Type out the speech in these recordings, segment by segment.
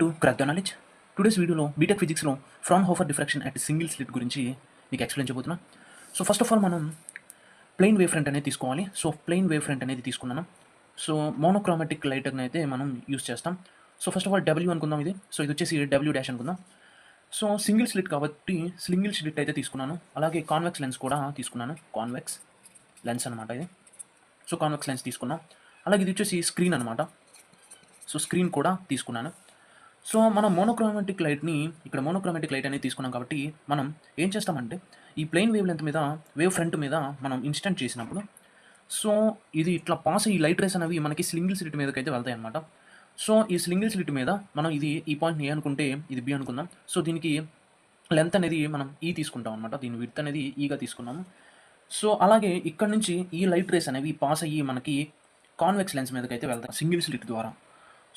To crack the knowledge. Today's వీడియోలో BTech ఫిజిక్స్లో Fraunhofer diffraction at single slit గురించి మీకు ఎక్స్ప్లెయిన్ చేయబోతున్నా. సో ఫస్ట్ ఆఫ్ ఆల్ మనం ప్లెయిన్ వేవ్ ఫ్రంట్ అనేది తీసుకోవాలి. సో ప్లెయిన్ వేవ్ ఫ్రంట్ అనేది తీసుకున్నాను. సో మోనోక్రోమాటిక్ లైటర్ని అయితే మనం యూస్ చేస్తాం. So first of all W అనుకుందాం ఇది. సో ఇది వచ్చేసి డబ్ల్యూ డాష్ అనుకుందాం. సో సింగిల్ స్లిట్ కాబట్టి సింగిల్ స్లిట్ అయితే తీసుకున్నాను. అలాగే కాన్వెక్స్ లెన్స్ కూడా తీసుకున్నాను. కాన్వెక్స్ లెన్స్ అనమాట ఇది. సో కాన్వెక్స్ లెన్స్ తీసుకున్నాం. అలాగే ఇది వచ్చేసి స్క్రీన్ అనమాట. సో స్క్రీన్ కూడా తీసుకున్నాను. సో మనం మోనోక్రోమాటిక్ లైట్ని ఇక్కడ మోనోక్రోమాటిక్ లైట్ అనేది తీసుకున్నాం కాబట్టి మనం ఏం చేస్తామంటే ఈ ప్లెయిన్ వేవ్ లెంత్ మీద వేవ్ ఫ్రంట్ మీద మనం ఇన్స్టెంట్ చేసినప్పుడు సో ఇది ఇట్లా పాస్ ఈ లైట్ రేస్ అనేవి మనకి సింగిల్ స్లిట్ మీదకి అయితే వెళ్తాయి అనమాట. సో ఈ సింగిల్ స్లిట్ మీద మనం ఇది ఈ పాయింట్ని ఏ అనుకుంటే ఇది బి అనుకుందాం. సో దీనికి లెంత్ అనేది మనం ఈ తీసుకుంటాం అనమాట. దీని విడ్త్ అనేది ఈగా తీసుకున్నాము. సో అలాగే ఇక్కడ నుంచి ఈ లైట్ రేస్ అనేవి పాస్ అయ్యి మనకి కాన్వెక్స్ లెన్స్ మీదకి అయితే వెళ్తాయి సింగిల్ స్లిట్ ద్వారా.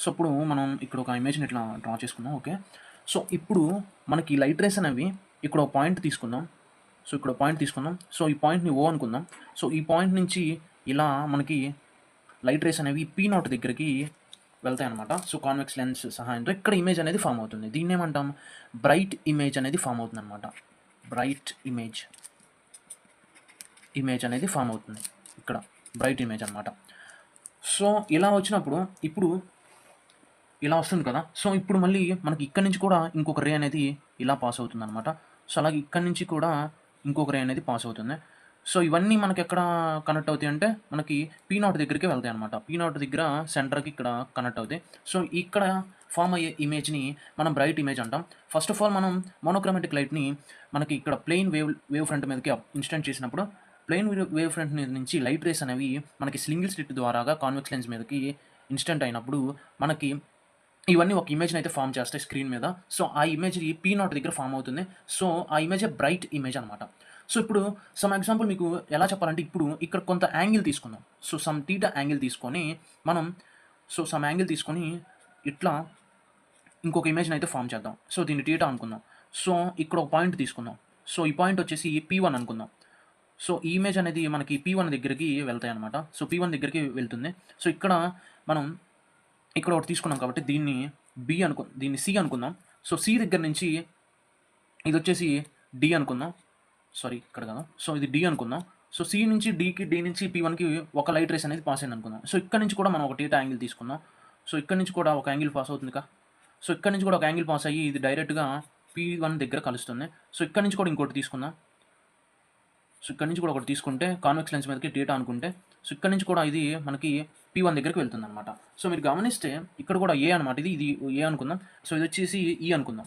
సో ఇప్పుడు మనం ఇక్కడ ఒక ఇమేజ్ని ఇట్లా డ్రా చేసుకుందాం. ఓకే, సో ఇప్పుడు మనకి లైట్ రేస్ అనేవి ఇక్కడ ఒక పాయింట్ తీసుకుందాం. సో ఇక్కడ పాయింట్ తీసుకుందాం. సో ఈ పాయింట్ని ఓ అనుకుందాం. సో ఈ పాయింట్ నుంచి ఇలా మనకి లైట్ రేస్ అనేవి P0 దగ్గరికి వెళ్తాయి అనమాట. సో కాన్వెక్స్ లెన్స్ సహాయంతో ఇక్కడ ఇమేజ్ అనేది ఫామ్ అవుతుంది. దీన్ని ఏమంటాం, బ్రైట్ ఇమేజ్ అనేది ఫామ్ అవుతుంది అనమాట. బ్రైట్ ఇమేజ్ అనేది ఫామ్ అవుతుంది ఇక్కడ, బ్రైట్ ఇమేజ్ అనమాట. సో ఇలా వచ్చినప్పుడు ఇప్పుడు ఇలా వస్తుంది కదా. సో ఇప్పుడు మళ్ళీ మనకి ఇక్కడ నుంచి కూడా ఇంకొక రే అనేది ఇలా పాస్ అవుతుంది అనమాట. సో అలాగే ఇక్కడ నుంచి కూడా ఇంకొక రే అనేది పాస్ అవుతుంది. సో ఇవన్నీ మనకి ఎక్కడ కనెక్ట్ అవుతాయి అంటే మనకి P0 దగ్గరికి వెళ్తాయి అనమాట. P0 దగ్గర సెంటర్కి ఇక్కడ కనెక్ట్ అవుతాయి. సో ఇక్కడ ఫామ్ అయ్యే ఇమేజ్ని మనం బ్రైట్ ఇమేజ్ అంటాం. ఫస్ట్ ఆఫ్ ఆల్ మనం మోనోక్రోమాటిక్ లైట్ని మనకి ఇక్కడ ప్లెయిన్ వేవ్ ఫ్రంట్ మీదకి ఇన్స్టెంట్ చేసినప్పుడు ప్లెయిన్ వేవ్ ఫ్రంట్ మీద నుంచి లైట్ రేస్ అనేవి మనకి సింగిల్ స్లిట్ ద్వారాగా కాన్వెక్స్ లెన్స్ మీదకి ఇన్స్టెంట్ అయినప్పుడు మనకి ఇవన్నీ ఒక ఇమేజ్ని అయితే ఫామ్ చేస్తాయి స్క్రీన్ మీద. సో ఆ ఇమేజ్ P0 దగ్గర ఫామ్ అవుతుంది. సో ఆ ఇమేజే బ్రైట్ ఇమేజ్ అనమాట. సో ఇప్పుడు సమ్ ఎగ్జాంపుల్ మీకు ఎలా చెప్పాలంటే ఇప్పుడు ఇక్కడ కొంత యాంగిల్ తీసుకుందాం. సో సమ్ టీటా యాంగిల్ తీసుకొని మనం సమ్ యాంగిల్ తీసుకొని ఇట్లా ఇంకొక ఇమేజ్ని అయితే ఫామ్ చేద్దాం. సో దీన్ని టీటా అనుకుందాం. సో ఇక్కడ ఒక పాయింట్ తీసుకుందాం. సో ఈ పాయింట్ వచ్చేసి P1 అనుకుందాం. సో ఈ ఇమేజ్ అనేది మనకి P1 దగ్గరికి వెళ్తాయి అనమాట. సో P1 దగ్గరికి వెళ్తుంది. సో ఇక్కడ మనం ఇక్కడ ఒకటి తీసుకున్నాం కాబట్టి దీన్ని దీన్ని సి అనుకుందాం. సో సి దగ్గర నుంచి ఇది వచ్చేసి డి అనుకుందాం. సారీ ఇక్కడ కదా. సో ఇది డి అనుకుందాం. సో సి నుంచి డికి, డి నుంచి P1కి ఒక లైట్ రేస్ అనేది పాస్ అయింది అనుకుందాం. సో ఇక్కడ నుంచి కూడా మనం ఒక టీటా యాంగిల్ తీసుకుందాం. సో ఇక్కడ నుంచి కూడా ఒక యాంగిల్ పాస్ అవుతుంది కదా. సో ఇక్కడ నుంచి కూడా ఒక యాంగిల్ పాస్ అయ్యి ఇది డైరెక్ట్గా P1 దగ్గర కలుస్తుంది. సో ఇక్కడ నుంచి కూడా ఇంకోటి తీసుకుందాం. సో ఇక్కడ నుంచి కూడా ఒకటి తీసుకుంటే కాన్వెక్స్ లెన్స్ మీదకి టీటా అనుకుంటే సో ఇక్కడ నుంచి కూడా ఇది మనకి P1 దగ్గరికి వెళ్తుంది అనమాట. సో మీరు గమనిస్తే ఇక్కడ కూడా ఏ అనమాట. ఇది ఏ అనుకుందాం. సో ఇది వచ్చేసి ఈ అనుకుందాం.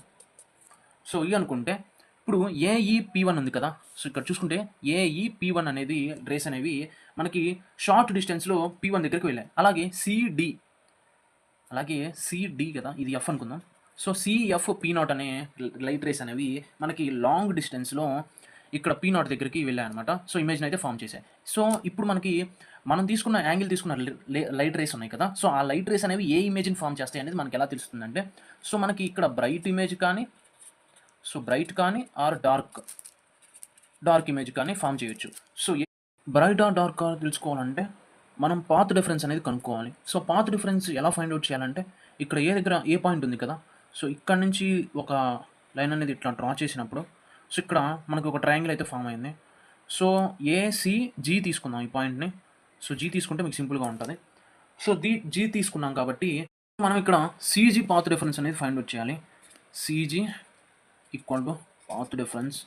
సో ఈ అనుకుంటే ఇప్పుడు P1 ఉంది కదా. సో ఇక్కడ చూసుకుంటే P1 అనేది రేస్ అనేవి మనకి షార్ట్ డిస్టెన్స్లో P1 దగ్గరికి వెళ్ళాయి. అలాగే సిడి కదా, ఇది ఎఫ్ అనుకుందాం. సో సిఎఫ్ P0 అనే లైట్ రేస్ అనేవి మనకి లాంగ్ డిస్టెన్స్లో ఇక్కడ P0 దగ్గరికి వెళ్ళాయన్నమాట. సో ఇమేజ్ని అయితే ఫామ్ చేశాయి. సో ఇప్పుడు మనం తీసుకున్న యాంగిల్ తీసుకున్న లైట్ రేస్ ఉన్నాయి కదా. సో ఆ లైట్ రేస్ అనేవి ఏ ఇమేజ్ని ఫామ్ చేస్తాయి అనేది మనకి ఎలా తెలుస్తుందంటే సో మనకి ఇక్కడ బ్రైట్ ఇమేజ్ కానీ సో బ్రైట్ కానీ ఆర్ డార్క్ ఇమేజ్ కానీ ఫామ్ చేయొచ్చు. సో బ్రైట్ ఆర్ డార్క్ తెలుసుకోవాలంటే మనం పాత్ డిఫరెన్స్ అనేది కనుక్కోవాలి. సో పాత్ డిఫరెన్స్ ఎలా ఫైండ్ అవుట్ చేయాలంటే ఇక్కడ దగ్గర ఏ పాయింట్ ఉంది కదా. సో ఇక్కడ నుంచి ఒక లైన్ అనేది ఇట్లా డ్రా చేసినప్పుడు సో ఇక్కడ మనకు ఒక ట్రయాంగిల్ అయితే ఫామ్ అయింది. సో ఏసీజీ తీసుకుందాం ఈ పాయింట్ని. సో జీ తీసుకుంటే మీకు సింపుల్గా ఉంటుంది. సో జీ తీసుకున్నాం కాబట్టి మనం ఇక్కడ సిజీ పాత్ డిఫరెన్స్ అనేది ఫైండ్ అవుట్ చేయాలి. CG equal to path difference.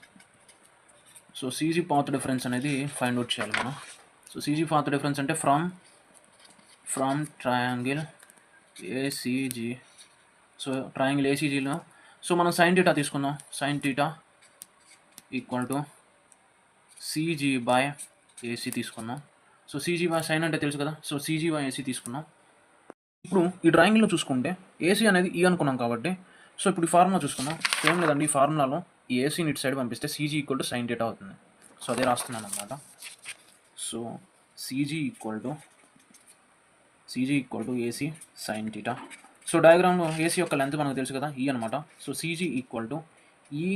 So CG path difference అనేది ఫైండ్ అవుట్ చేయాలి మనం. సో సిజీ పాత్ డిఫరెన్స్ అంటే from triangle ACG. So triangle ఏసీజీలో సో మనం సైన్ టీటా తీసుకుందాం. Sine theta equal to CG by AC తీసుకున్నాం. So CG by sine అంటే తెలుసు కదా. సో సిజీ బై ఏసీ తీసుకున్నాం. ఇప్పుడు ఈ డ్రాయింగ్లో చూసుకుంటే ఏసీ అనేది ఈ అనుకున్నాం కాబట్టి సో ఇప్పుడు ఈ ఫార్ములా చూసుకున్నాం. ఏం లేదండి, ఈ ఫార్ములాలో ఈ ఏసీని ఇటు సైడ్ పంపిస్తే CG equal to sine theta అవుతుంది. సో అదే రాస్తున్నాను అనమాట. So CG equal to AC sine theta. So డయాగ్రామ్లో ఏసీ యొక్క లెంత్ మనకు తెలుసు కదా, ఈ అనమాట. So CG equal to e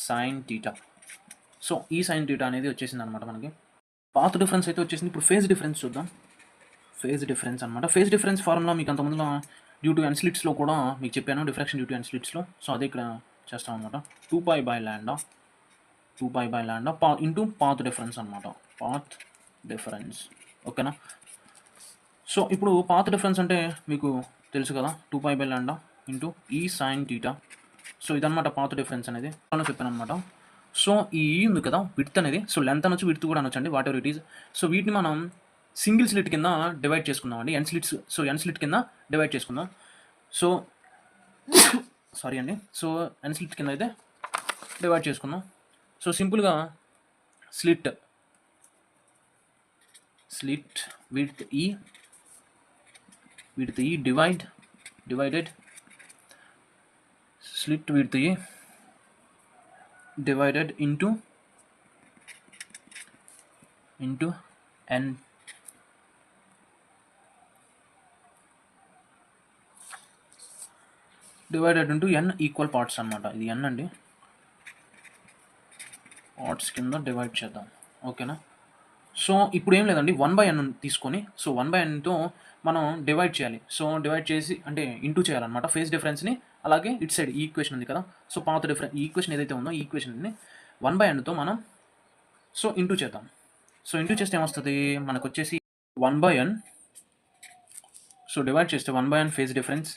sine theta. So e sine theta అనేది వచ్చేసింది అనమాట మనకి. పాత్ డిఫరెన్స్ అయితే వచ్చేసింది. ఇప్పుడు ఫేజ్ డిఫరెన్స్ చూద్దాం. ఫేజ్ డిఫరెన్స్ అనమాట. ఫేజ్ డిఫరెన్స్ ఫార్ములా మీకు అంతకుముందులో డ్యూ టు ఎన్ స్లిట్స్లో కూడా మీకు చెప్పాను డిఫ్రాక్షన్ డ్యూ టు ఎన్ స్లిట్స్లో. సో అదే ఇక్కడ చేస్తాం అనమాట. 2π/λ ఇంటూ పాత్ డిఫరెన్స్ అనమాట. పాత్ డిఫరెన్స్ ఓకేనా. సో ఇప్పుడు పాత్ డిఫరెన్స్ అంటే మీకు తెలుసు కదా, 2π/λ into e sine theta. So ఇదనమాట పాత్ డిఫరెన్స్ అనేది చెప్పాను అనమాట. సో ఈ ఉంది కదా విడ్త్ అనేది, సో లెంత్ అనొచ్చు విడ్త్ కూడా అనొచ్చండి, whatever it is. So వీటిని మనం సింగిల్ స్లిట్ కింద డివైడ్ చేసుకుందాం అండి, n slits. So n slit కింద డివైడ్ చేసుకుందాం. సో సారీ అండి, సో ఎన్ స్లిట్ కింద అయితే డివైడ్ చేసుకుందాం. సో సింపుల్గా slit width e divided slit width e divided into n divided into n equal parts అనమాట. ఇది n అండి, పార్ట్స్ కింద డివైడ్ చేద్దాం ఓకేనా. సో ఇప్పుడు ఏం లేదండి, 1/n తీసుకొని సో 1/nతో మనం డివైడ్ చేయాలి. సో డివైడ్ చేసి అంటే ఇంటూ చేయాలన్నమాట ఫేజ్ డిఫరెన్స్ని. అలాగే ఇటు సైడ్ ఈ ఈక్వేషన్ ఉంది కదా, సో పాత్ డిఫరెన్స్ ఈ ఈక్వేషన్ ఏదైతే ఉందో ఈ ఈక్వేషన్ని 1/nతో మనం సో ఇంటూ చేద్దాం. సో ఇంటూ చేస్తే ఏమొస్తుంది మనకు వచ్చేసి 1/n. సో డివైడ్ చేస్తే 1/n phase difference,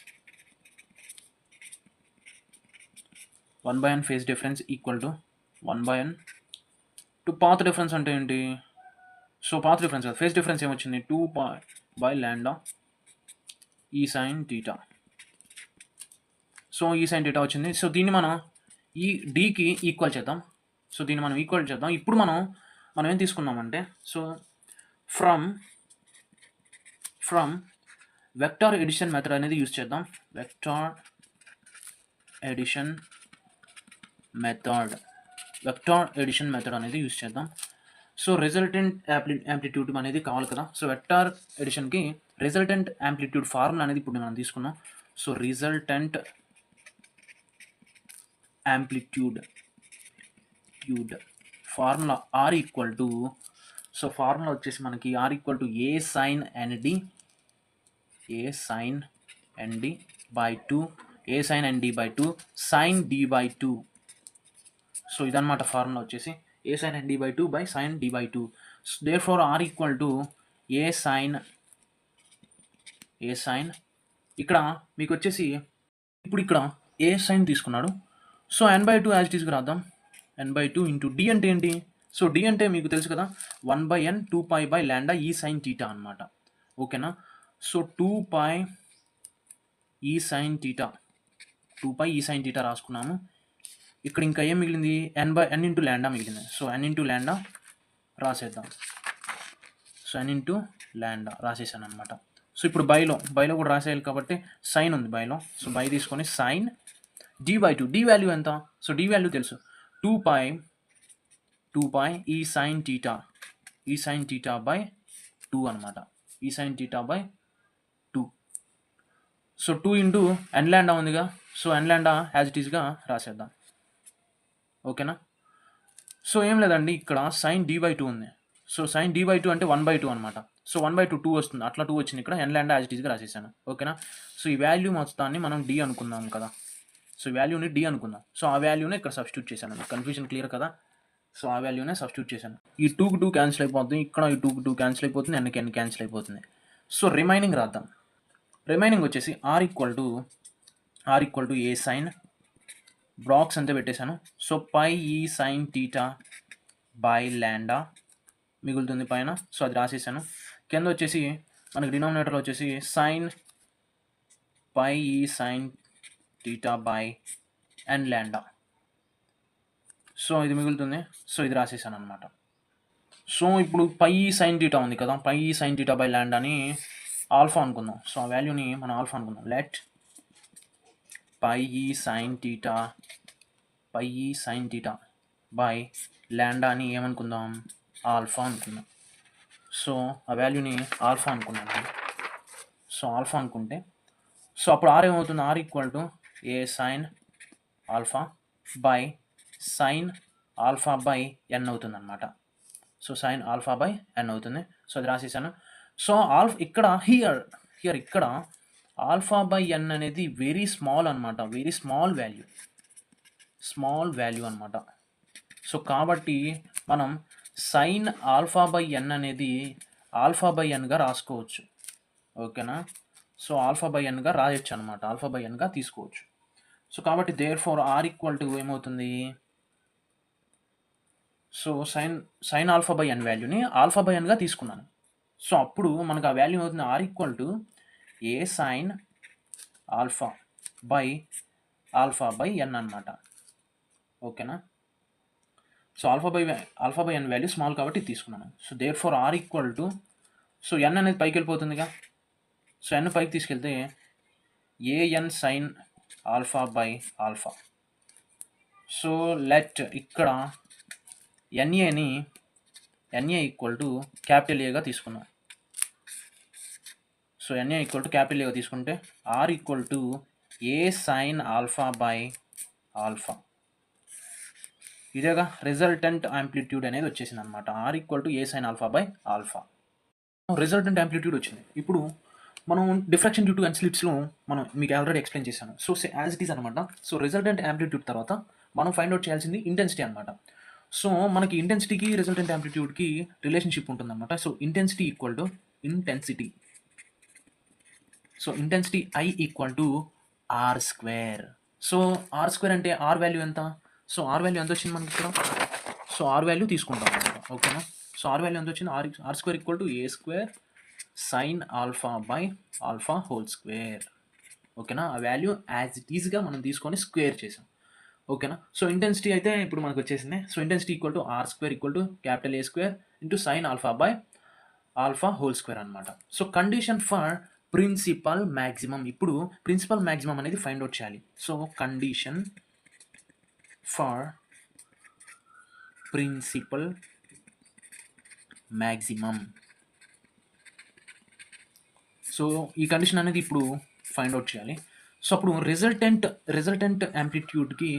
1/n phase difference equal to 1/n to path difference అంటే ఏంటి. సో పాత్ డిఫరెన్స్ కదా, ఫేజ్ డిఫరెన్స్ ఏమొచ్చింది 2π/λ ఈ sine theta. So e sine theta వచ్చింది. సో దీన్ని మనం ఈ డీకి ఈక్వల్ చేద్దాం. సో దీన్ని మనం ఈక్వల్ చేద్దాం. ఇప్పుడు మనం ఏం తీసుకున్నామంటే so from vector addition method అనేది యూజ్ చేద్దాం. వెక్టార్ ఎడిషన్ మెథడ్ అనేది యూజ్ చేద్దాం. సో రిజల్టెంట్ యాంప్లిట్యూడ్ అనేది కావాలి కదా. సో వెక్టార్ ఎడిషన్కి రిజల్టెంట్ యాంప్లిట్యూడ్ ఫార్ములా అనేది ఇప్పుడు మనం తీసుకున్నాం. So resultant amplitude formula R equal to, so formula వచ్చేసి మనకి R equal to A sine n d by 2 sine d by 2. So ఇదన్నమాట ఫార్ములా వచ్చేసి a sine n d by 2 by sine d by 2. Therefore R equal to A sine ఇక్కడ మీకు వచ్చేసి ఇప్పుడు ఇక్కడ A sine తీసుకున్నాడు. సో n/2 యాజ్ ఇట్ ఈస్గా రాద్దాం. n/2 ఇంటూ డి అంటే ఏంటి. సో డి అంటే మీకు తెలుసు కదా 1/n 2π/λ ఈ సైన్ టీటా అనమాట ఓకేనా. సో 2π ఈ సైన్ టీటా రాసుకున్నాము. ఇక్కడ ఇంకా ఏం మిగిలింది n ఇంటూ ల్యాండా మిగిలింది. So n into lambda రాసేద్దాం. So n into lambda రాసేసాను అనమాట. సో ఇప్పుడు బైలో కూడా రాసేయాలి కాబట్టి సైన్ ఉంది బైలో. సో బై తీసుకొని సైన్ d/2, డి వాల్యూ ఎంత. సో డి వాల్యూ తెలుసు 2π ఈ సైన్ టీటా బై 2 అనమాట. ఈ sine theta by 2. So 2 into n ల్యాండా ఉందిగా, సో n ల్యాండా యాజ్ ఇట్ ఈస్గా రాసేద్దాం ఓకేనా. సో ఏం లేదండి, ఇక్కడ సైన్ d/2 ఉంది. సో సైన్ d/2 అంటే 1/2 అనమాట. సో 1/2 2 వస్తుంది, అట్లా 2 వచ్చింది. ఇక్కడ n ల్యాండా యాజ్ ఇట్ ఈస్గా రాసేసాను ఓకేనా. సో ఈ వాల్యూ మొత్తాన్ని మనం d అనుకుందాం కదా. సో వాల్యూని d అనుకుందాం. సో ఆ వాల్యూనే ఇక్కడ సబ్స్టిట్యూట్ చేశాను. కన్ఫ్యూజన్ క్లియర్ కదా. సో ఆ వాల్యూనే సబ్స్టిట్యూట్ చేశాను. ఈ 2కి 2 క్యాన్సిల్ అయిపోతుంది, ఇక్కడ ఈ 2కి 2 క్యాన్సిల్ అయిపోతుంది, n క్యాన్సిల్ అయిపోతుంది. సో రిమైనింగ్ రాద్దాం. రిమైనింగ్ వచ్చేసి R equal to A sine brackets అంతే పెట్టేశాను. సో π ఈ సైన్ టీటా బై ల్యాండా మిగులుతుంది పైన. సో అది రాసేసాను. కింద వచ్చేసి మనకి డినామినేటర్లో వచ్చేసి సైన్ π ఈ సైన్ టీటా బై ఎన్ ల్యాండా. సో ఇది మిగులుతుంది. సో ఇది రాసేసాను అనమాట. సో ఇప్పుడు π సైన్ టీటా ఉంది కదా, π సైన్ టీటా బై ల్యాండా అని ఆల్ఫా అనుకుందాం. సో ఆ వాల్యూని మనం ఆల్ఫా అనుకుందాం. లెట్ π సైన్ టీటా బై ల్యాండా అని ఏమనుకుందాం, ఆల్ఫా అనుకుందాం. సో ఆ వాల్యూని ఆల్ఫా అనుకున్నాను. సో ఆల్ఫా అనుకుంటే సో అప్పుడు ఆర్ ఏమవుతుంది, R equal to A sine alpha by sine alpha by n అవుతుంది అనమాట. So sine alpha by n అవుతుంది. సో అది రాసేసాను. సో ఇక్కడ హియర్ ఇక్కడ ఆల్ఫా బై ఎన్ అనేది వెరీ స్మాల్ అనమాట, వెరీ స్మాల్ వాల్యూ అనమాట. సో కాబట్టి మనం సైన్ ఆల్ఫా బై ఎన్ అనేది ఆల్ఫా బై ఎన్గా రాసుకోవచ్చు. ఓకేనా? సో ఆల్ఫా బై ఎన్గా రాయొచ్చు అనమాట, ఆల్ఫా బై ఎన్గా తీసుకోవచ్చు. సో కాబట్టి therefore R equal to ఏమవుతుంది, so sine alpha by N వాల్యూని ఆల్ఫా బై ఎన్గా తీసుకున్నాను. సో అప్పుడు మనకు ఆ వాల్యూ ఏమవుతుంది, R equal to A sine alpha by n అనమాట. ఓకేనా? So alpha by n value small కాబట్టి తీసుకున్నాను. So therefore R equal to, so n అనేది పైకి వెళ్ళిపోతుందిగా, సో ఎన్ పైకి తీసుకెళ్తే a n sine alpha by alpha. So let ఇక్కడ ఎన్ఏ ఈక్వల్ టు క్యాపిటల్ ఏగా తీసుకున్నాం. So n a equal to capital ఏగా తీసుకుంటే R equal to A sine alpha by alpha. ఇదేగా రిజల్టెంట్ యాంప్లిట్యూడ్ అనేది వచ్చేసింది అనమాట, R equal to A sine alpha by alpha. Resultant amplitude వచ్చింది. ఇప్పుడు మనం డిఫ్రాక్షన్ డ్యూ టు ఎన్స్లిట్స్లో మనం మీకు ఆల్రెడీ ఎక్స్ప్లెయిన్ చేశాను. సో యాజ్ ఇట్ ఈస్ అనమాట. సో రిజల్టెంట్ యాంప్లిట్యూడ్ తర్వాత మనం ఫైండ్ అవుట్ చేయాల్సింది ఇంటెన్సిటీ అనమాట. సో మనకి ఇంటెన్సిటీకి రిజల్టెంట్ యాంప్లిట్యూడ్కి రిలేషన్షిప్ ఉంటుందన్నమాట. So intensity equal to intensity, so intensity I equal to R square. So R square అంటే ఆర్ వాల్యూ ఎంత, సో ఆర్ వాల్యూ ఎంత వచ్చింది మనకి ఇక్కడ, సో ఆర్ వాల్యూ తీసుకుంటాం అనమాట. ఓకేనా? సో ఆర్ వాల్యూ ఎంత వచ్చింది, R square equal to A square sine alpha by alpha whole square. ఓకేనా? ఆ వాల్యూ యాజ్ ఇట్ ఈజ్గా మనం తీసుకొని స్క్వేర్ చేసాం. ఓకేనా? సో ఇంటెన్సిటీ అయితే ఇప్పుడు మనకు వచ్చేసింది. So intensity equal to R square equal to capital A square into sine alpha by alpha whole square అనమాట. So condition for principal maximum, ఇప్పుడు ప్రిన్సిపల్ మ్యాక్సిమం అనేది ఫైండ్ అవుట్ చేయాలి. So condition for principal maximum, so ఈ condition అనేది ఇప్పుడు find out చేయాలి. So అప్పుడు resultant యాంప్లిట్యూడ్కి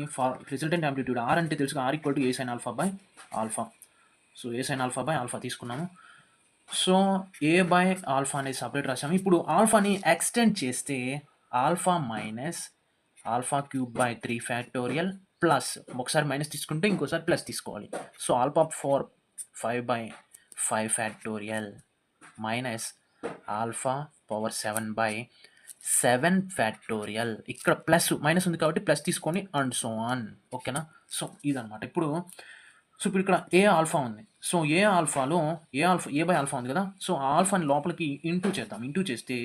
రిజల్టెంట్ యాంప్లిట్యూడ్ ఆర్ అంటే తెలుసు, R equal to A sine alpha by alpha. So a sine alpha by alpha తీసుకున్నాము. సో ఏ బై ఆల్ఫా అనేది సపరేట్ రాసాము. ఇప్పుడు ఆల్ఫాని ఎక్స్టెండ్ చేస్తే alpha minus alpha cube by 3 factorial plus, ఒకసారి minus తీసుకుంటే ఇంకోసారి plus తీసుకోవాలి. So alpha 5 by 5 factorial minus alpha power 7 by 7 factorial. ఇక్కడ plus minus ఉంది కాబట్టి ప్లస్ తీసుకొని అండ్ సో ఆన్. ఓకేనా? సో ఇదనమాట. ఇప్పుడు ఇక్కడ ఏ ఆల్ఫా ఉంది. సో ఏ బై ఆల్ఫా ఉంది కదా. సో ఆల్ఫాని లోపలికి ఇంటూ చేద్దాం. ఇంటూ చేస్తే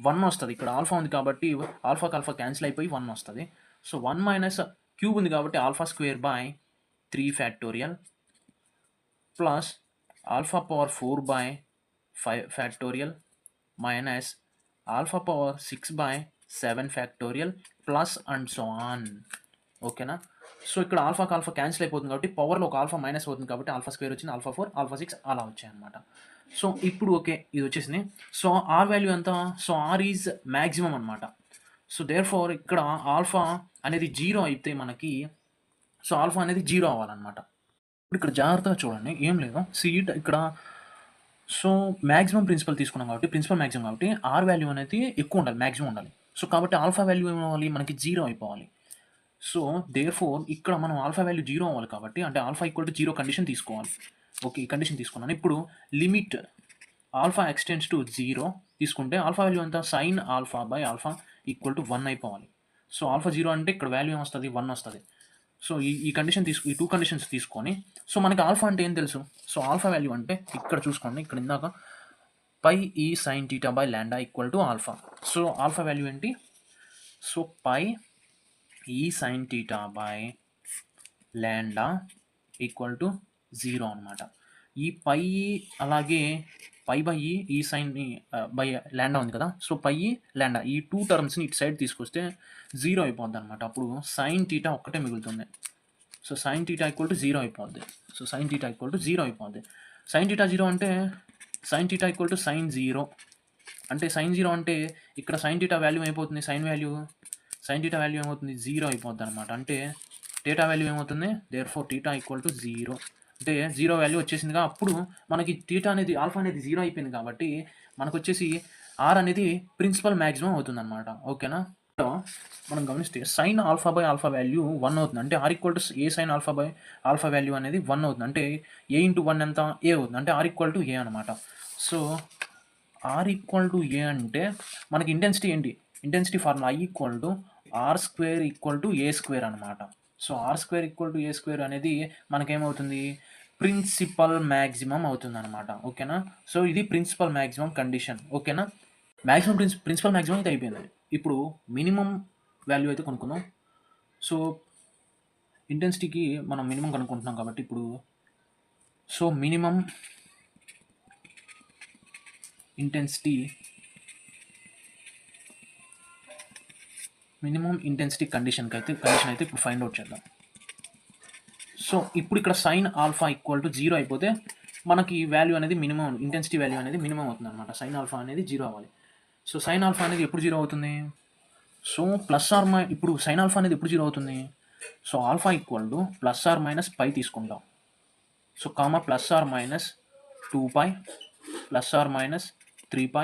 1 వస్తుంది. ఇక్కడ ఆల్ఫా ఉంది కాబట్టి ఆల్ఫాకి ఆల్ఫా క్యాన్సిల్ అయిపోయి 1 వస్తుంది. సో 1 మైనస్ క్యూబ్ ఉంది కాబట్టి alpha square by 3 factorial plus alpha power 4 by 5 factorial minus alpha power 6 by 7 factorial plus and so on. ఓకేనా? సో ఇక్కడ ఆల్ఫాకి ఆల్ఫా క్యాన్సిల్ అయిపోతుంది కాబట్టి పవర్లో ఒక ఆల్ఫా మైనస్ అవుతుంది కాబట్టి ఆల్ఫా స్క్వేర్ వచ్చింది, ఆల్ఫా 4 ఆల్ఫా 6 అలా వచ్చాయి అనమాట. సో ఇప్పుడు ఓకే ఇది వచ్చేసింది. సో ఆర్ వాల్యూ ఎంత, సో ఆర్ ఈజ్ మ్యాక్సిమం అనమాట. సో దేర్ ఫోర్ ఇక్కడ ఆల్ఫా అనేది 0 అయితే మనకి, సో ఆల్ఫా అనేది 0 అవ్వాలన్నమాట. ఇప్పుడు ఇక్కడ జాగ్రత్తగా చూడండి, ఏం లేదు సీట్ ఇక్కడ. సో మ్యాక్సిమం ప్రిన్సిపల్ తీసుకున్నాం కాబట్టి ప్రిన్సిపల్ మ్యాక్సిమం కాబట్టి ఆర్ వాల్యూ అనేది ఎక్కువ ఉండాలి, మ్యాక్సిమం ఉండాలి. సో కాబట్టి ఆల్ఫా వాల్యూ ఏమవ్వాలి మనకి 0 అయిపోవాలి. సో దేర్ ఫోర్ ఇక్కడ మనం ఆల్ఫా వాల్యూ 0 అవ్వాలి కాబట్టి అంటే ఆల్ఫా ఈక్వల్ టు 0 కండిషన్ తీసుకోవాలి. ఓకే, ఈ కండిషన్ తీసుకున్నాను. ఇప్పుడు లిమిట్ ఆల్ఫా ఎక్స్టెండ్స్ టు 0 తీసుకుంటే ఆల్ఫా వాల్యూ ఎంత, sine alpha by alpha equal to 1 అయిపోవాలి. సో ఆల్ఫా 0 అంటే ఇక్కడ వాల్యూ ఏమొస్తుంది, 1 వస్తుంది. సో ఈ కండిషన్ ఈ 2 కండిషన్స్ తీసుకొని, సో మనకి ఆల్ఫా అంటే ఏం తెలుసు, సో ఆల్ఫా వాల్యూ అంటే ఇక్కడ చూసుకోండి, ఇక్కడ ఇందాక పై e sine theta by lambda equal to alpha. So alpha value ఏంటి, so pi e sine theta by lambda equal to 0 అనమాట. ఈ పై అలాగే పై బై ఈ సైన్ని బై ల్యాండా ఉంది కదా, సో పై ల్యాండా ఈ 2 టర్మ్స్ని ఇటు సైడ్ తీసుకొస్తే 0 అయిపోద్ది అనమాట. అప్పుడు సైన్ టీటా ఒక్కటే మిగులుతుంది. So sine theta equal to 0 అయిపోద్ది. So sine theta equal to 0 అయిపోద్ది. సైన్ టీటా 0 అంటే sine theta equal to sine 0 అంటే సైన్ 0 అంటే ఇక్కడ సైన్ టీటా వాల్యూ అయిపోతుంది, సైన్ టీటా వాల్యూ ఏమవుతుంది 0 అయిపోద్ది అనమాట. అంటే టీటా వాల్యూ ఏమవుతుంది, therefore theta equal to 0 అంటే 0 వాల్యూ వచ్చేసిందిగా. అప్పుడు మనకి టీటా అనేది ఆల్ఫా అనేది 0 అయిపోయింది కాబట్టి మనకు వచ్చేసి ఆర్ అనేది ప్రిన్సిపల్ మ్యాక్సిమం అవుతుందన్నమాట. ఓకేనా? సో, మనం గమనిస్తే sine alpha by alpha value 1 అవుతుంది. అంటే R equal to A sine alpha by alpha value అనేది 1 అవుతుంది. అంటే ఏ ఇంటూ 1 ఎంత? ఏ అవుతుంది. అంటే ఆర్ ఈక్వల్ టు ఏ అనమాట. So, R equal to a అంటే మనకి ఇంటెన్సిటీ ఏంటి? Intensity formula I equal to R square equal to A square అనమాట. So, R square equal to A square అనేది మనకేమవుతుంది? ప్రిన్సిపల్ మ్యాక్సిమం అవుతుందనమాట. ఓకేనా? సో, ఇది ప్రిన్సిపల్ మ్యాక్సిమం కండిషన్. ఓకేనా? మ్యాక్సిమం ప్రిన్సిపల్ మ్యాక్సిమం అయితే అయిపోయింది. ఇప్పుడు మినిమం వాల్యూ అయితే కనుక్కుందాం. సో, ఇంటెన్సిటీకి మనం మినిమం కనుక్కుంటున్నాం కాబట్టి ఇప్పుడు సో మినిమం ఇంటెన్సిటీ కండిషన్ అయితే ఇప్పుడు ఫైండ్ అవుట్ చేద్దాం. సో ఇప్పుడు ఇక్కడ సైన్ ఆల్ఫా ఈక్వల్ టు 0 అయిపోతే మనకి వాల్యూ అనేది మినిమం, ఇంటెన్సిటీ వాల్యూ అనేది మినిమం అవుతుంది అనమాట. సైన్ ఆల్ఫా అనేది 0 అవ్వాలి. సో సైన్ ఆల్ఫా అనేది ఎప్పుడు 0 అవుతుంది? సో ప్లస్ ఆర్ ఇప్పుడు సైన్ ఆల్ఫా అనేది ఎప్పుడు 0 అవుతుంది? So alpha equal to plus or minus pi తీసుకుంటాం. So comma plus or minus 2π plus or minus 3π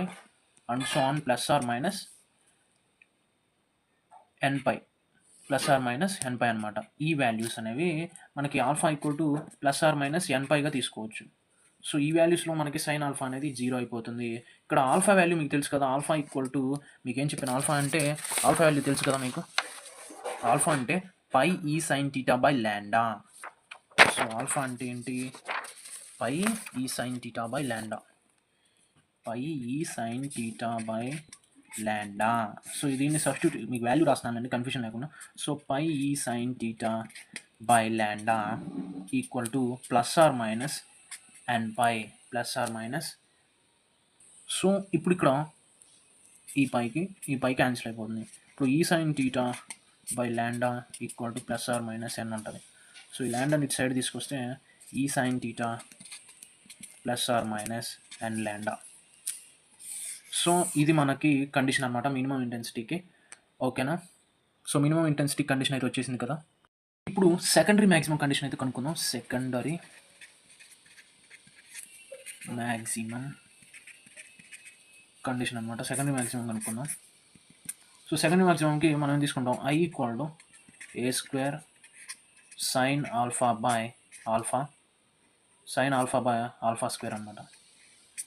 and so on plus or minus nπ plus or minus nπ అనమాట. ఈ values అనేవి మనకి alpha equal to plus or minus nπగా తీసుకోవచ్చు. So ఈ వాల్యూస్లో మనకి sign alpha అనేది 0 అయిపోతుంది. ఇక్కడ ఆల్ఫా వాల్యూ మీకు తెలుసు కదా, ఆల్ఫా ఈక్వల్ టు మీకు ఏం చెప్పాను, ఆల్ఫా అంటే ఆల్ఫా వాల్యూ తెలుసు కదా మీకు. ఆల్ఫా అంటే పై e sine theta by lambda. So alpha అంటే ఏంటి? పై e sine theta by lambda. Pi e sine theta by lambda. So దీన్ని సబ్స్టిట్యూట్ మీకు వాల్యూ రాస్తున్నానండి కన్ఫ్యూజన్ లేకుండా. So pi e sine theta by lambda equal to plus or minus nπ plus or minus. So ఇప్పుడు ఇక్కడ ఈ పైకి cancel అయిపోతుంది. ఇప్పుడు e sine theta by lambda equal to plus or minus n ఉంటుంది. సో ఈ ల్యాండాని ఇటు సైడ్ తీసుకొస్తే e sine theta plus or minus n lambda. So ఇది మనకి కండిషన్ అనమాట మినిమం ఇంటెన్సిటీకి. ఓకేనా? సో మినిమం ఇంటెన్సిటీ కండిషన్ అయితే వచ్చేసింది కదా. ఇప్పుడు సెకండరీ మ్యాక్సిమం కండిషన్ అయితే కనుక్కుందాం. సెకండరీ మ్యాక్సిమం కండిషన్ అనమాట. సెకండరీ మ్యాక్సిమం కనుక్కుందాం. సో సెకండరీ మ్యాక్సిమంకి మనం ఏం తీసుకుంటాం? I equal to A square sine alpha by alpha, sine alpha by alpha square అనమాట,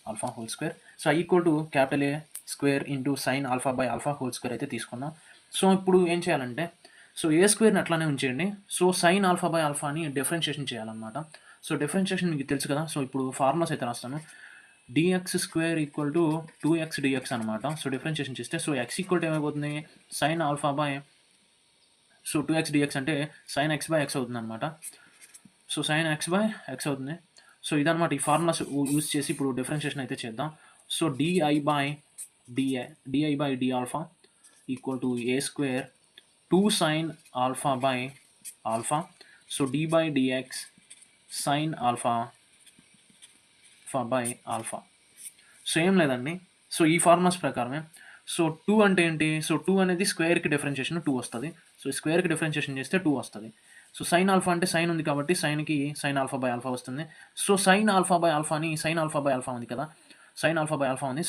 alpha whole square. So I equal to capital A square into sine alpha by alpha whole square అయితే తీసుకున్నాం. So ఇప్పుడు ఏం చేయాలంటే, so a స్క్వేర్ని అట్లానే ఉంచేయండి. So sine alpha by ఆల్ఫాని డిఫరెన్షియేషన్ చేయాలన్నమాట. సో డిఫరెన్షియేషన్ మీకు తెలుసు కదా. సో ఇప్పుడు ఫార్ములాస్ అయితే రాస్తాను. Dx square equal to 2x dx అనమాట. సో డిఫరెన్షియేషన్ చేస్తే సో ఎక్స్ ఈక్వల్ టు ఏమైపోతుంది? Sine alpha by, so 2x dx అంటే సైన్ ఎక్స్ బై ఎక్స్ అవుతుంది అనమాట. So sine x by x అవుతుంది. సో ఇదనమాట. ఈ ఫార్ములాస్ యూజ్ చేసి ఇప్పుడు డిఫరెన్షియేషన్ అయితే చేద్దాం. So d i by D alpha equal to A square 2 sine alpha by alpha. So d by d x sine alpha by alpha. So ఏం లేదండి. So ఈ ఫార్ములాస్ ప్రకారమే. సో 2 అంటే ఏంటి? సో 2 అనేది స్క్వేర్కి డిఫరెన్షియేషన్ 2 వస్తుంది. సో స్క్వేర్కి డిఫరెన్షియేషన్ చేస్తే 2 వస్తుంది. సో సైన్ ఆల్ఫా అంటే సైన్ ఉంది కాబట్టి సైన్కి సైన్ ఆల్ఫా బై ఆల్ఫా వస్తుంది. సో సైన్ ఆల్ఫా బై ఆల్ఫాని సైన్ ఆల్ఫా బై ఆల్ఫా ఉంది కదా, సైన్ ఆల్ఫా బై ఆల్ఫా ఉంది.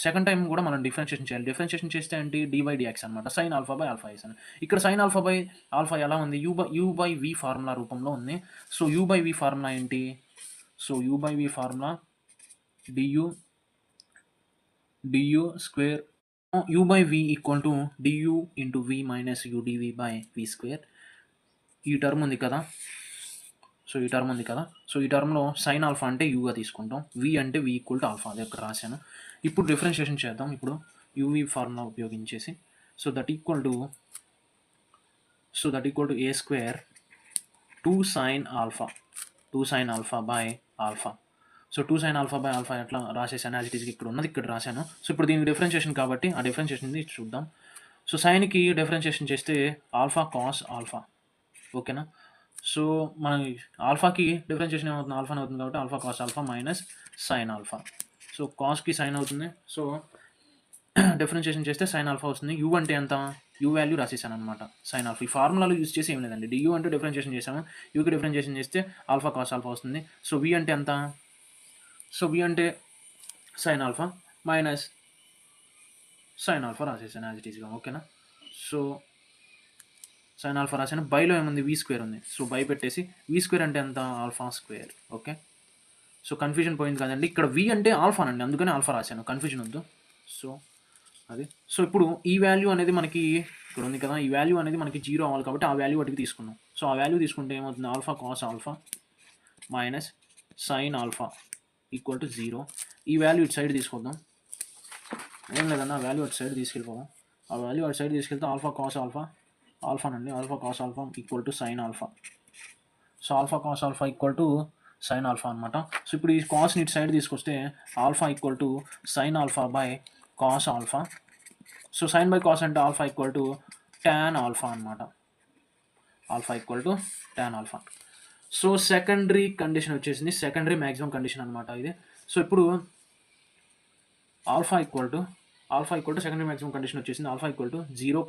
సెకండ్ టైం కూడా మనం డిఫరెన్షియేషన్ చేయాలి. డిఫరెన్షియేషన్ చేస్తే ఏంటి? డి బై డిఎక్స్ అనమాట. సైన్ ఆల్ఫా బై ఆల్ఫా వేసాను. ఇక్కడ సైన్ ఆల్ఫా బై ఆల్ఫా ఎలా ఉంది? యూ బై వి ఫార్ములా రూపంలో ఉంది. So u by v formula ఏంటి? So u by v formula du square u by v equal to du into v minus u dv by v square. ఈ term ఉంది కదా. So ఈ టర్మ్లో sign alpha అంటే యూగా తీసుకుంటాం, v అంటే v equal to alpha, అది ఇక్కడ రాశాను. ఇప్పుడు డిఫరెన్షియేషన్ చేద్దాం. ఇప్పుడు uv ఫార్ములా ఉపయోగించేసి. So that equal to A square 2 sine alpha by alpha. So 2 sine alpha by alpha ఎట్లా రాసేసాను? యాజ్ ఇట్ ఈస్ ఇక్కడ ఉన్నది ఇక్కడ రాశాను. సో ఇప్పుడు దీనికి డిఫరెన్షియేషన్ కాబట్టి ఆ డిఫరెన్షియేషన్ని చూద్దాం. సో సైన్కి డిఫరెన్షియేషన్ చేస్తే ఆల్ఫా కాస్ ఆల్ఫా. ఓకేనా? సో మన ఆల్ఫాకి డిఫరెన్షియేషన్ ఏమవుతుంది? ఆల్ఫానే అవుతుంది కాబట్టి alpha cos alpha minus sine alpha. So కాస్కి సైన్ అవుతుంది. సో డిఫరెన్షియేషన్ చేస్తే సైన్ ఆల్ఫా వస్తుంది. యూ అంటే ఎంత? యూ వాల్యూ రాసేసాను అనమాట. సైన్ ఆల్ఫా ఈ ఫార్ములాలో యూజ్ చేసి ఏం లేదండి. డియూ అంటే డిఫరెన్షియేషన్ చేసాము, యూకి డిఫరెన్షియేషన్ చేస్తే ఆల్ఫా కాస్ ఆల్ఫా వస్తుంది. సో వి అంటే ఎంత? సో వి అంటే sine alpha minus sine alpha రాసేసాను యాజ్ ఇట్ ఈస్గా. ఓకేనా? సో సైన్ ఆల్ఫా రాసాను. బైలో ఏముంది? వి స్క్వేర్ ఉంది. సో బై పెట్టేసి వి స్క్వేర్ అంటే ఎంత? Alpha square. Okay. So confusion పోయింది కదండి. ఇక్కడ వి అంటే ఆల్ఫానండి, అందుకని ఆల్ఫా రాశాను, కన్ఫ్యూజన్ వద్దు. సో అది. సో ఇప్పుడు ఈ వాల్యూ అనేది మనకి ఇక్కడ ఉంది కదా, ఈ వాల్యూ అనేది మనకి 0 అవ్వాలి కాబట్టి ఆ వాల్యూ వాటికి తీసుకున్నాం. సో ఆ వాల్యూ తీసుకుంటే ఏమవుతుంది? Alpha cos alpha minus sine alpha equal to 0. ఈ వాల్యూ ఇటు సైడ్ తీసుకొద్దాం. ఏం లేదన్నా, వాల్యూ అటు సైడ్ తీసుకెళ్ళిపోదాం. ఆ వాల్యూ అటు సైడ్ తీసుకెళ్తే ఆల్ఫా కాస్ ఆల్ఫా ఆల్ఫానండి, alpha cos alpha equal to sine alpha. So alpha cos alpha equal to sine alpha అనమాట. సో ఇప్పుడు ఈ కాస్ని ఇటు సైడ్ తీసుకొస్తే alpha equal to sine alpha by cos alpha. So sine by cos అంటే alpha equal to tan alpha అనమాట. Alpha equal to tan alpha. So secondary condition వచ్చేసింది, secondary maximum condition అనమాట ఇది. సో ఇప్పుడు alpha equal to secondary maximum condition వచ్చేసింది. Alpha equal to 0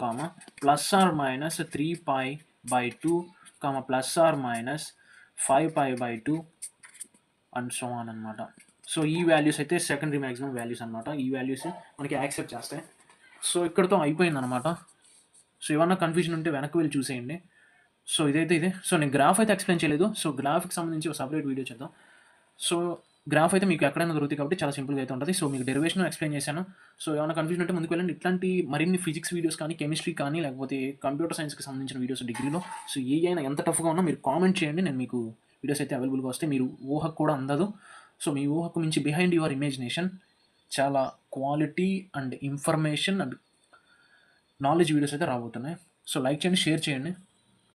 plus or minus 3π/2 plus or minus 5π/2 and so on అనమాట. So ఈ values అయితే secondary maximum values అనమాట. ఈ వాల్యూస్ మనకి యాక్సెప్ట్ చేస్తాయి. సో ఇక్కడతో అయిపోయింది అనమాట. సో ఏమన్నా కన్ఫ్యూజన్ ఉంటే వెనక్కి వెళ్ళి చూసేయండి. సో ఇదైతే ఇదే. సో నేను గ్రాఫ్ అయితే ఎక్స్ప్లెయిన్ చేయలేదు. సో గ్రాఫ్కి సంబంధించి ఒక సపరేట్ వీడియో చేద్దాం. సో గ్రాఫ్ అయితే మీకు ఎక్కడైనా దొరుకుతుంది కాబట్టి చాలా సింపుల్గా అయితే ఉంటుంది. సో మీకు డెరివేషన్ ఎక్స్ప్లెయిన్ చేశాను. సో ఏమైనా కన్ఫ్యూజన్ ఉంటే ముందుకు వెళ్ళండి. ఇట్లాంటి మరిన్ని ఫిజిక్స్ వీడియోస్ కానీ, కెమిస్ట్రీ కానీ, లేకపోతే కంప్యూటర్ సైన్స్కి సంబంధించిన వీడియోస్ డిగ్రీలో సో ఏ అయినా ఎంత టఫ్గా ఉన్నా మీరు కామెంట్ చేయండి. నేను మీకు వీడియోస్ అయితే అవైలబుల్గా వస్తాయి. మీరు ఊహకు కూడా అందదు. సో మీ ఊహకు మించి బిహైండ్ యువర్ ఇమాజినేషన్ చాలా quality and information and knowledge videos అయితే రాబోతున్నాయి. సో లైక్ చేయండి, షేర్ చేయండి.